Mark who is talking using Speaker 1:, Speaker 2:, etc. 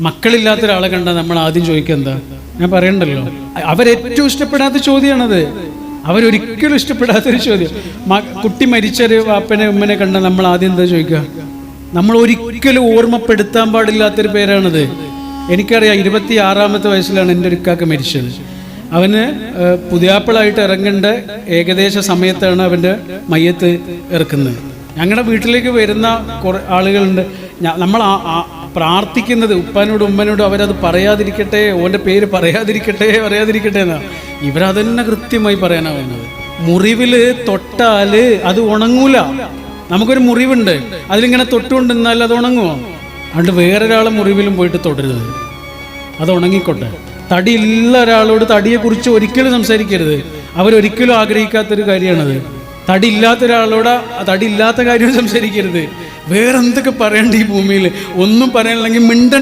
Speaker 1: മക്കളില്ലാത്ത ഒരാളെ കണ്ടാൽ നമ്മൾ ആദ്യം ചോദിക്കുക എന്താ? ഞാൻ പറയണ്ടല്ലോ, അവരേറ്റവും ഇഷ്ടപ്പെടാത്ത ചോദ്യമാണത്. അവരൊരിക്കലും ഇഷ്ടപ്പെടാത്തൊരു ചോദ്യം. കുട്ടി മരിച്ചൊരു വാപ്പനെ ഉമ്മനെ കണ്ടാൽ നമ്മൾ ആദ്യം എന്താ ചോദിക്കുക? നമ്മൾ ഒരിക്കലും ഓർമ്മപ്പെടുത്താൻ പാടില്ലാത്തൊരു പേരാണത്. എനിക്കറിയാം, 26-ാമത്തെ വയസ്സിലാണ് എൻ്റെ ഒരു ഇക്കാക്ക മരിച്ചത്. അവന് പുതിയാപ്പിളായിട്ട് ഇറങ്ങേണ്ട ഏകദേശ സമയത്താണ് അവൻ്റെ മയ്യത്ത് ഇറക്കുന്നത്. ഞങ്ങളുടെ വീട്ടിലേക്ക് വരുന്ന കുറേ ആളുകളുണ്ട്. നമ്മൾ പ്രാർത്ഥിക്കുന്നത് ഉപ്പാനോടും ഉമ്മനോടും അവരത് പറയാതിരിക്കട്ടെ, ഓൻ്റെ പേര് പറയാതിരിക്കട്ടെ എന്നാ. ഇവരതന്നെ കൃത്യമായി പറയാനാവുന്നത്. മുറിവിൽ തൊട്ടാൽ അത് ഉണങ്ങൂല. നമുക്കൊരു മുറിവുണ്ട്, അതിലിങ്ങനെ തൊട്ടുകൊണ്ടിരുന്നാൽ അത് ഉണങ്ങുമോ? അതുകൊണ്ട് വേറൊരാളെ മുറിവിലും പോയിട്ട് തൊടരുത്, അത് ഉണങ്ങിക്കോട്ടെ. തടിയുള്ള ഒരാളോട് തടിയെക്കുറിച്ച് ഒരിക്കലും സംസാരിക്കരുത്. അവരൊരിക്കലും ആഗ്രഹിക്കാത്തൊരു കാര്യമാണത്. തടിയില്ലാത്ത ഒരാളോട് തടിയില്ലാത്ത കാര്യം സംസാരിക്കരുത്. വേറെന്തൊക്കെ പറയണ്ട ഈ ഭൂമിയിൽ? ഒന്നും പറയാനില്ലെങ്കിൽ മിണ്ട